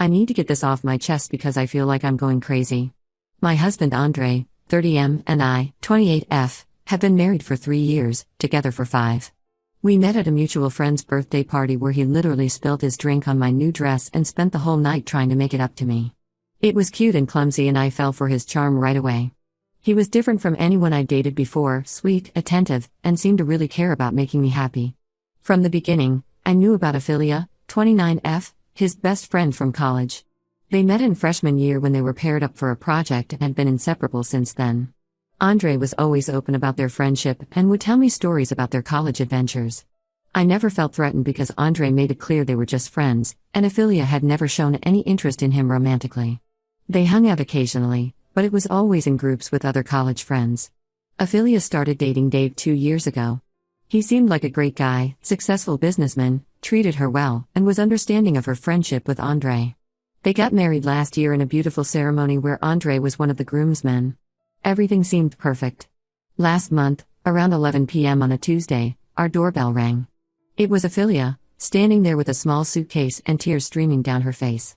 I need to get this off my chest because I feel like I'm going crazy. My husband Andre, 30M, and I, 28F, have been married for 3 years, together for 5. We met at a mutual friend's birthday party where he literally spilled his drink on my new dress and spent the whole night trying to make it up to me. It was cute and clumsy and I fell for his charm right away. He was different from anyone I dated before, sweet, attentive, and seemed to really care about making me happy. From the beginning, I knew about Ophelia, 29F, his best friend from college. They met in freshman year when they were paired up for a project and had been inseparable since then. Andre was always open about their friendship and would tell me stories about their college adventures. I never felt threatened because Andre made it clear they were just friends, and Ophelia had never shown any interest in him romantically. They hung out occasionally, but it was always in groups with other college friends. Ophelia started dating Dave 2 years ago. He seemed like a great guy, successful businessman, treated her well, and was understanding of her friendship with Andre. They got married last year in a beautiful ceremony where Andre was one of the groomsmen. Everything seemed perfect. Last month, around 11 p.m. on a Tuesday, our doorbell rang. It was Ophelia, standing there with a small suitcase and tears streaming down her face.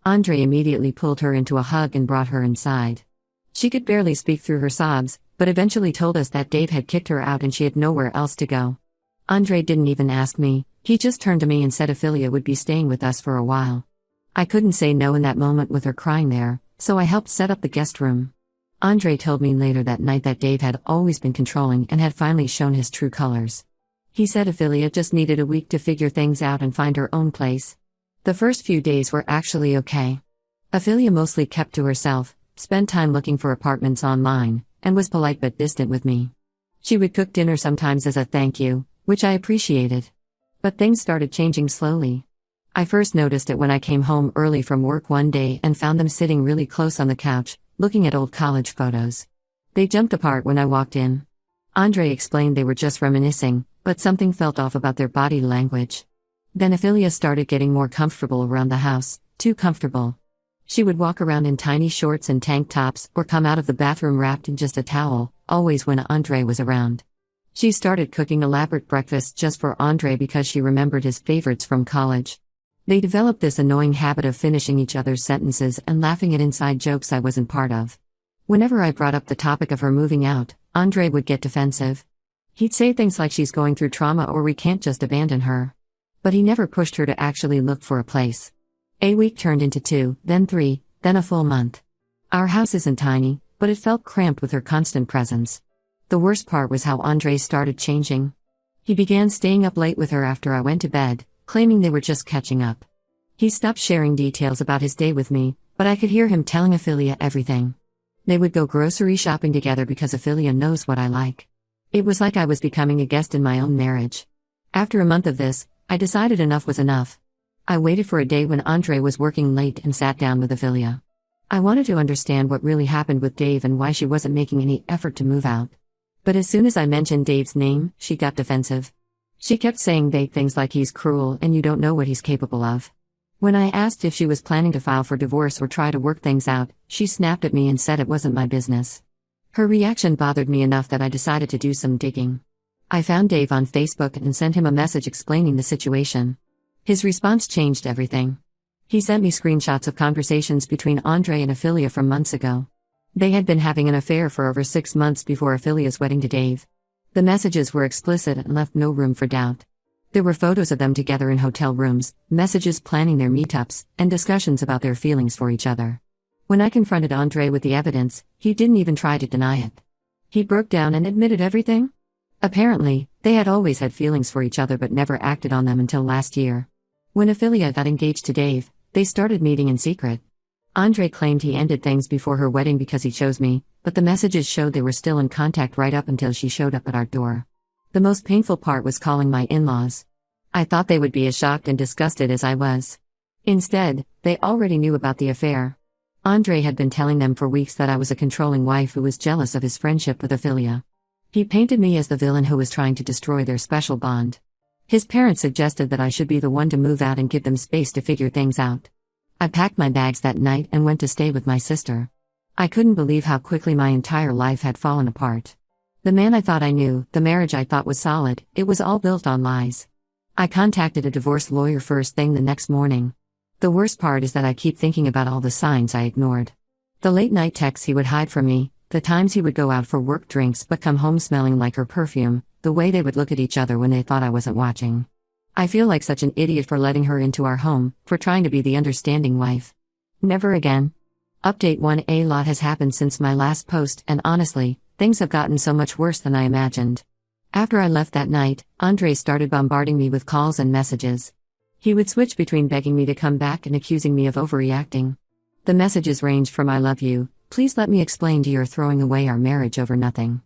Andre immediately pulled her into a hug and brought her inside. She could barely speak through her sobs, but eventually told us that Dave had kicked her out and she had nowhere else to go. Andre didn't even ask me, he just turned to me and said Ophelia would be staying with us for a while. I couldn't say no in that moment with her crying there, so I helped set up the guest room. Andre told me later that night that Dave had always been controlling and had finally shown his true colors. He said Ophelia just needed a week to figure things out and find her own place. The first few days were actually okay. Ophelia mostly kept to herself, spent time looking for apartments online, and was polite but distant with me. She would cook dinner sometimes as a thank you, which I appreciated. But things started changing slowly. I first noticed it when I came home early from work one day and found them sitting really close on the couch, looking at old college photos. They jumped apart when I walked in. Andre explained they were just reminiscing, but something felt off about their body language. Then Ophelia started getting more comfortable around the house, too comfortable. She would walk around in tiny shorts and tank tops or come out of the bathroom wrapped in just a towel, always when Andre was around. She started cooking elaborate breakfasts just for Andre because she remembered his favorites from college. They developed this annoying habit of finishing each other's sentences and laughing at inside jokes I wasn't part of. Whenever I brought up the topic of her moving out, Andre would get defensive. He'd say things like she's going through trauma or we can't just abandon her. But he never pushed her to actually look for a place. A week turned into 2, then 3, then a full month. Our house isn't tiny, but it felt cramped with her constant presence. The worst part was how Andre started changing. He began staying up late with her after I went to bed, claiming they were just catching up. He stopped sharing details about his day with me, but I could hear him telling Ophelia everything. They would go grocery shopping together because Ophelia knows what I like. It was like I was becoming a guest in my own marriage. After a month of this, I decided enough was enough. I waited for a day when Andre was working late and sat down with Ophelia. I wanted to understand what really happened with Dave and why she wasn't making any effort to move out. But as soon as I mentioned Dave's name, she got defensive. She kept saying vague things like he's cruel and you don't know what he's capable of. When I asked if she was planning to file for divorce or try to work things out, she snapped at me and said it wasn't my business. Her reaction bothered me enough that I decided to do some digging. I found Dave on Facebook and sent him a message explaining the situation. His response changed everything. He sent me screenshots of conversations between Andre and Ophelia from months ago. They had been having an affair for over 6 months before Ophelia's wedding to Dave. The messages were explicit and left no room for doubt. There were photos of them together in hotel rooms, messages planning their meetups, and discussions about their feelings for each other. When I confronted Andre with the evidence, he didn't even try to deny it. He broke down and admitted everything. Apparently, they had always had feelings for each other but never acted on them until last year. When Ophelia got engaged to Dave, they started meeting in secret. Andre claimed he ended things before her wedding because he chose me, but the messages showed they were still in contact right up until she showed up at our door. The most painful part was calling my in-laws. I thought they would be as shocked and disgusted as I was. Instead, they already knew about the affair. Andre had been telling them for weeks that I was a controlling wife who was jealous of his friendship with Ophelia. He painted me as the villain who was trying to destroy their special bond. His parents suggested that I should be the one to move out and give them space to figure things out. I packed my bags that night and went to stay with my sister. I couldn't believe how quickly my entire life had fallen apart. The man I thought I knew, the marriage I thought was solid, it was all built on lies. I contacted a divorce lawyer first thing the next morning. The worst part is that I keep thinking about all the signs I ignored. The late night texts he would hide from me, the times he would go out for work drinks but come home smelling like her perfume, the way they would look at each other when they thought I wasn't watching. I feel like such an idiot for letting her into our home, for trying to be the understanding wife. Never again. Update 1: A lot has happened since my last post, and honestly, things have gotten so much worse than I imagined. After I left that night, Andre started bombarding me with calls and messages. He would switch between begging me to come back and accusing me of overreacting. The messages ranged from "I love you, please let me explain," to "you're throwing away our marriage over nothing."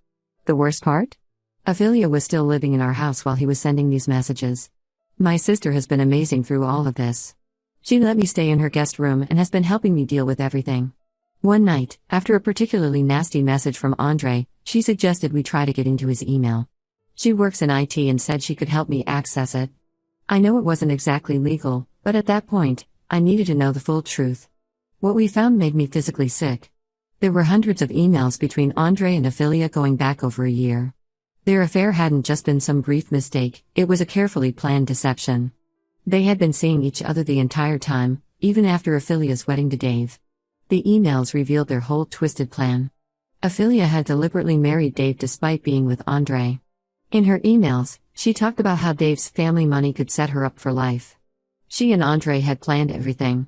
The worst part? Ophelia was still living in our house while he was sending these messages. My sister has been amazing through all of this. She let me stay in her guest room and has been helping me deal with everything. One night, after a particularly nasty message from Andre, she suggested we try to get into his email. She works in IT and said she could help me access it. I know it wasn't exactly legal, but at that point, I needed to know the full truth. What we found made me physically sick. There were hundreds of emails between Andre and Ophelia going back over a year. Their affair hadn't just been some brief mistake, it was a carefully planned deception. They had been seeing each other the entire time, even after Ophelia's wedding to Dave. The emails revealed their whole twisted plan. Ophelia had deliberately married Dave despite being with Andre. In her emails, she talked about how Dave's family money could set her up for life. She and Andre had planned everything.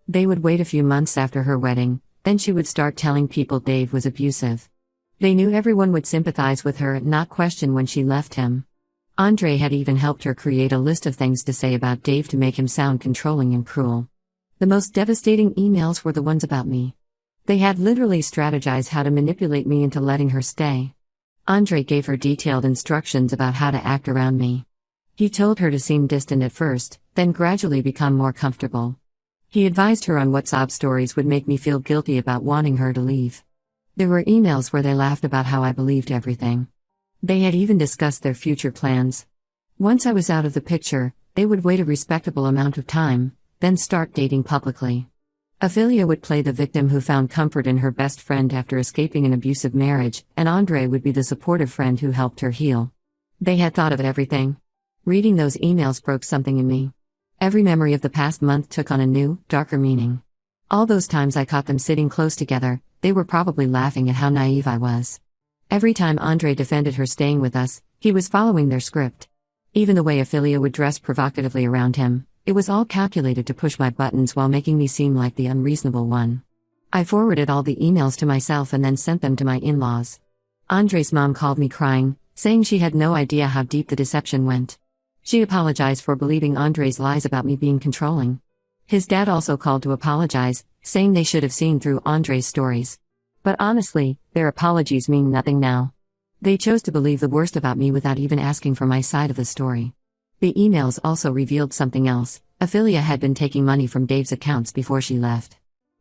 They would wait a few months after her wedding, then she would start telling people Dave was abusive. They knew everyone would sympathize with her and not question when she left him. Andre had even helped her create a list of things to say about Dave to make him sound controlling and cruel. The most devastating emails were the ones about me. They had literally strategized how to manipulate me into letting her stay. Andre gave her detailed instructions about how to act around me. He told her to seem distant at first, then gradually become more comfortable. He advised her on what sob stories would make me feel guilty about wanting her to leave. There were emails where they laughed about how I believed everything. They had even discussed their future plans. Once I was out of the picture, they would wait a respectable amount of time, then start dating publicly. Ophelia would play the victim who found comfort in her best friend after escaping an abusive marriage, and Andre would be the supportive friend who helped her heal. They had thought of everything. Reading those emails broke something in me. Every memory of the past month took on a new, darker meaning. All those times I caught them sitting close together, they were probably laughing at how naive I was. Every time Andre defended her staying with us, he was following their script. Even the way Ophelia would dress provocatively around him, it was all calculated to push my buttons while making me seem like the unreasonable one. I forwarded all the emails to myself and then sent them to my in-laws. Andre's mom called me crying, saying she had no idea how deep the deception went. She apologized for believing Andre's lies about me being controlling. His dad also called to apologize, saying they should have seen through Andre's stories. But honestly, their apologies mean nothing now. They chose to believe the worst about me without even asking for my side of the story. The emails also revealed something else. Ophelia had been taking money from Dave's accounts before she left.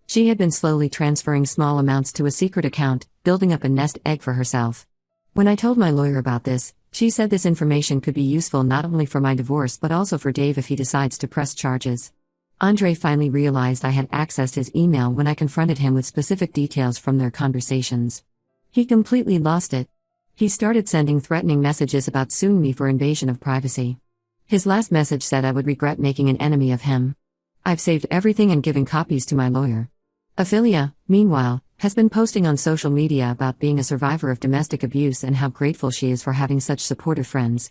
She had been slowly transferring small amounts to a secret account, building up a nest egg for herself. When I told my lawyer about this, she said this information could be useful not only for my divorce but also for Dave if he decides to press charges. Andre finally realized I had accessed his email when I confronted him with specific details from their conversations. He completely lost it. He started sending threatening messages about suing me for invasion of privacy. His last message said I would regret making an enemy of him. I've saved everything and given copies to my lawyer. Ophelia, meanwhile, has been posting on social media about being a survivor of domestic abuse and how grateful she is for having such supportive friends.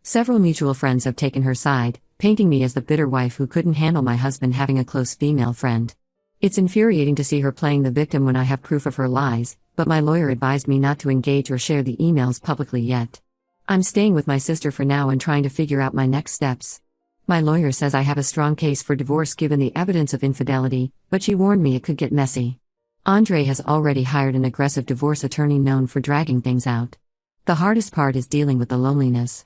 Several mutual friends have taken her side, painting me as the bitter wife who couldn't handle my husband having a close female friend. It's infuriating to see her playing the victim when I have proof of her lies, but my lawyer advised me not to engage or share the emails publicly yet. I'm staying with my sister for now and trying to figure out my next steps. My lawyer says I have a strong case for divorce given the evidence of infidelity, but she warned me it could get messy. Andre has already hired an aggressive divorce attorney known for dragging things out. The hardest part is dealing with the loneliness.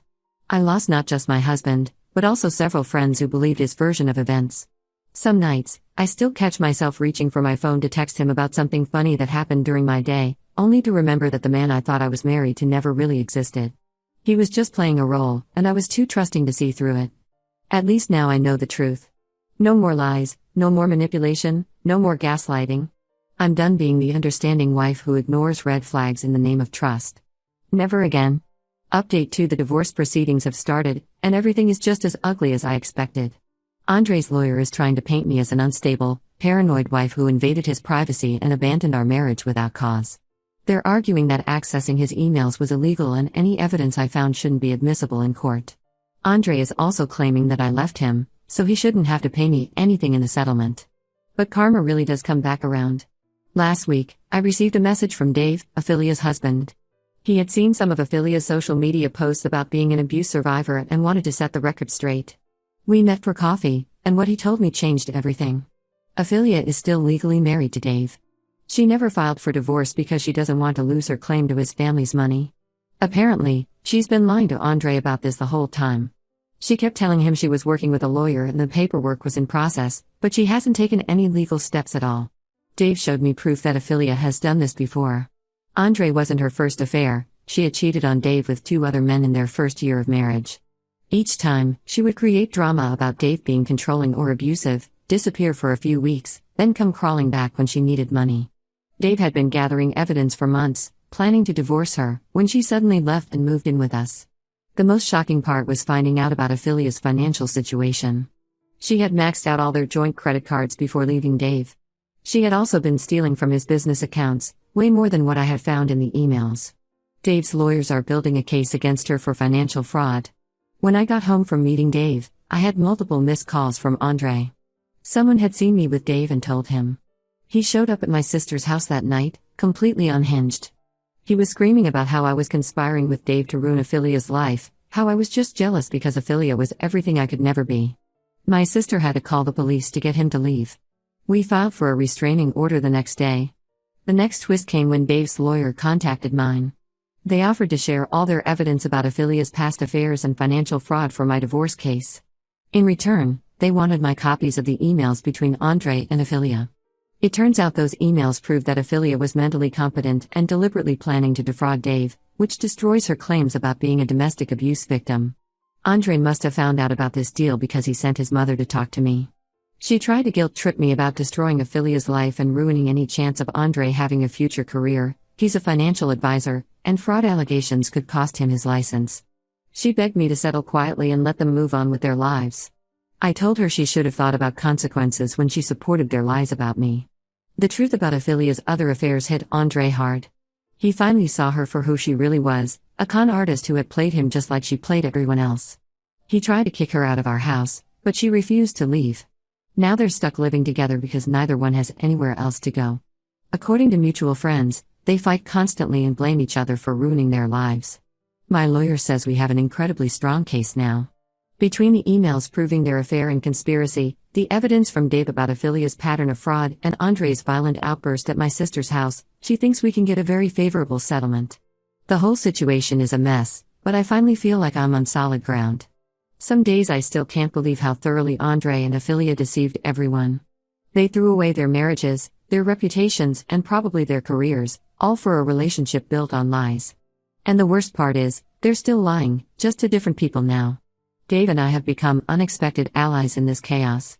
I lost not just my husband, but also several friends who believed his version of events. Some nights, I still catch myself reaching for my phone to text him about something funny that happened during my day, only to remember that the man I thought I was married to never really existed. He was just playing a role, and I was too trusting to see through it. At least now I know the truth. No more lies, no more manipulation, no more gaslighting. I'm done being the understanding wife who ignores red flags in the name of trust. Never again. Update 2: The divorce proceedings have started, and everything is just as ugly as I expected. Andre's lawyer is trying to paint me as an unstable, paranoid wife who invaded his privacy and abandoned our marriage without cause. They're arguing that accessing his emails was illegal and any evidence I found shouldn't be admissible in court. Andre is also claiming that I left him, so he shouldn't have to pay me anything in the settlement. But karma really does come back around. Last week, I received a message from Dave, Ophelia's husband. He had seen some of Ophelia's social media posts about being an abuse survivor and wanted to set the record straight. We met for coffee, and what he told me changed everything. Ophelia is still legally married to Dave. She never filed for divorce because she doesn't want to lose her claim to his family's money. Apparently, she's been lying to Andre about this the whole time. She kept telling him she was working with a lawyer and the paperwork was in process, but she hasn't taken any legal steps at all. Dave showed me proof that Ophelia has done this before. Andre wasn't her first affair, she had cheated on Dave with 2 other men in their first year of marriage. Each time, she would create drama about Dave being controlling or abusive, disappear for a few weeks, then come crawling back when she needed money. Dave had been gathering evidence for months, planning to divorce her, when she suddenly left and moved in with us. The most shocking part was finding out about Ophelia's financial situation. She had maxed out all their joint credit cards before leaving Dave. She had also been stealing from his business accounts, way more than what I had found in the emails. Dave's lawyers are building a case against her for financial fraud. When I got home from meeting Dave, I had multiple missed calls from Andre. Someone had seen me with Dave and told him. He showed up at my sister's house that night, completely unhinged. He was screaming about how I was conspiring with Dave to ruin Ophelia's life, how I was just jealous because Ophelia was everything I could never be. My sister had to call the police to get him to leave. We filed for a restraining order the next day. The next twist came when Dave's lawyer contacted mine. They offered to share all their evidence about Ophelia's past affairs and financial fraud for my divorce case. In return, they wanted my copies of the emails between Andre and Ophelia. It turns out those emails proved that Ophelia was mentally competent and deliberately planning to defraud Dave, which destroys her claims about being a domestic abuse victim. Andre must have found out about this deal because he sent his mother to talk to me. She tried to guilt-trip me about destroying Ophelia's life and ruining any chance of Andre having a future career. He's a financial advisor, and fraud allegations could cost him his license. She begged me to settle quietly and let them move on with their lives. I told her she should have thought about consequences when she supported their lies about me. The truth about Ophelia's other affairs hit Andre hard. He finally saw her for who she really was, a con artist who had played him just like she played everyone else. He tried to kick her out of our house, but she refused to leave. Now they're stuck living together because neither one has anywhere else to go. According to mutual friends, they fight constantly and blame each other for ruining their lives. My lawyer says we have an incredibly strong case now. Between the emails proving their affair and conspiracy, the evidence from Dave about Ophelia's pattern of fraud, and Andre's violent outburst at my sister's house, she thinks we can get a very favorable settlement. The whole situation is a mess, but I finally feel like I'm on solid ground. Some days I still can't believe how thoroughly Andre and Ophelia deceived everyone. They threw away their marriages, their reputations, and probably their careers, all for a relationship built on lies. And the worst part is, they're still lying, just to different people now. Dave and I have become unexpected allies in this chaos.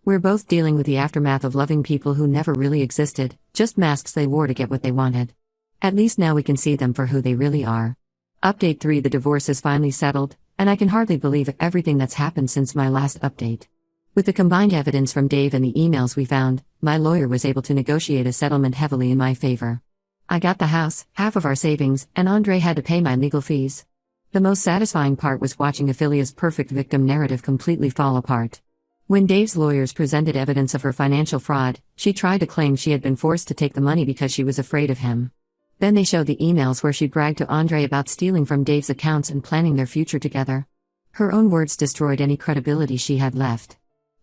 We're both dealing with the aftermath of loving people who never really existed, just masks they wore to get what they wanted. At least now we can see them for who they really are. Update 3: The divorce is finally settled, and I can hardly believe everything that's happened since my last update. With the combined evidence from Dave and the emails we found, my lawyer was able to negotiate a settlement heavily in my favor. I got the house, half of our savings, and Andre had to pay my legal fees. The most satisfying part was watching Ophelia's perfect victim narrative completely fall apart. When Dave's lawyers presented evidence of her financial fraud, she tried to claim she had been forced to take the money because she was afraid of him. Then they showed the emails where she bragged to Andre about stealing from Dave's accounts and planning their future together. Her own words destroyed any credibility she had left.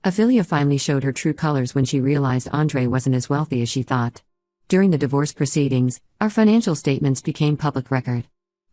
Ophelia finally showed her true colors when she realized Andre wasn't as wealthy as she thought. During the divorce proceedings, our financial statements became public record.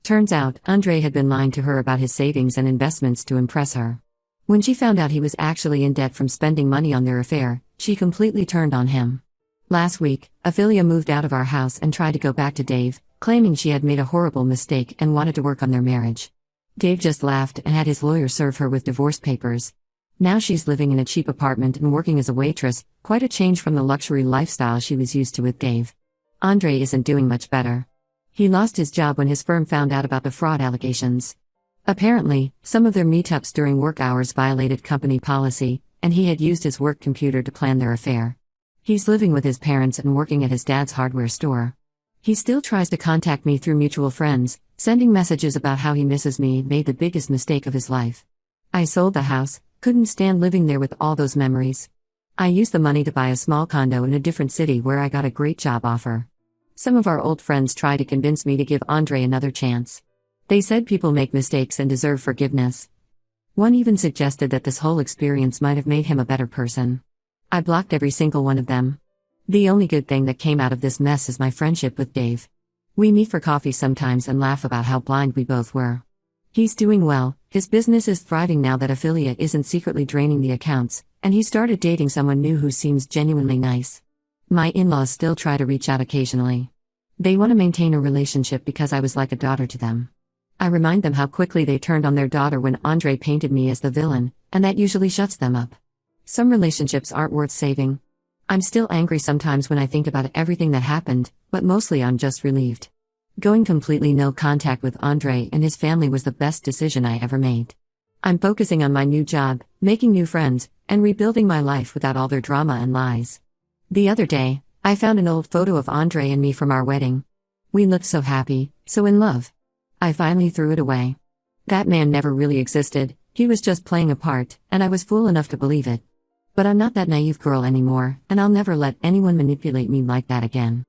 Turns out, Andre had been lying to her about his savings and investments to impress her. When she found out he was actually in debt from spending money on their affair, she completely turned on him. Last week, Ophelia moved out of our house and tried to go back to Dave, claiming she had made a horrible mistake and wanted to work on their marriage. Dave just laughed and had his lawyer serve her with divorce papers. Now she's living in a cheap apartment and working as a waitress, quite a change from the luxury lifestyle she was used to with Dave. Andre isn't doing much better. He lost his job when his firm found out about the fraud allegations. Apparently, some of their meetups during work hours violated company policy, and he had used his work computer to plan their affair. He's living with his parents and working at his dad's hardware store. He still tries to contact me through mutual friends, sending messages about how he misses me and made the biggest mistake of his life. I sold the house, couldn't stand living there with all those memories. I used the money to buy a small condo in a different city where I got a great job offer. Some of our old friends tried to convince me to give Andre another chance. They said people make mistakes and deserve forgiveness. One even suggested that this whole experience might have made him a better person. I blocked every single one of them. The only good thing that came out of this mess is my friendship with Dave. We meet for coffee sometimes and laugh about how blind we both were. He's doing well, his business is thriving now that Affiliate isn't secretly draining the accounts, and he started dating someone new who seems genuinely nice. My in-laws still try to reach out occasionally. They want to maintain a relationship because I was like a daughter to them. I remind them how quickly they turned on their daughter when Andre painted me as the villain, and that usually shuts them up. Some relationships aren't worth saving. I'm still angry sometimes when I think about everything that happened, but mostly I'm just relieved. Going completely no contact with Andre and his family was the best decision I ever made. I'm focusing on my new job, making new friends, and rebuilding my life without all their drama and lies. The other day, I found an old photo of Andre and me from our wedding. We looked so happy, so in love. I finally threw it away. That man never really existed, he was just playing a part, and I was fool enough to believe it. But I'm not that naive girl anymore, and I'll never let anyone manipulate me like that again.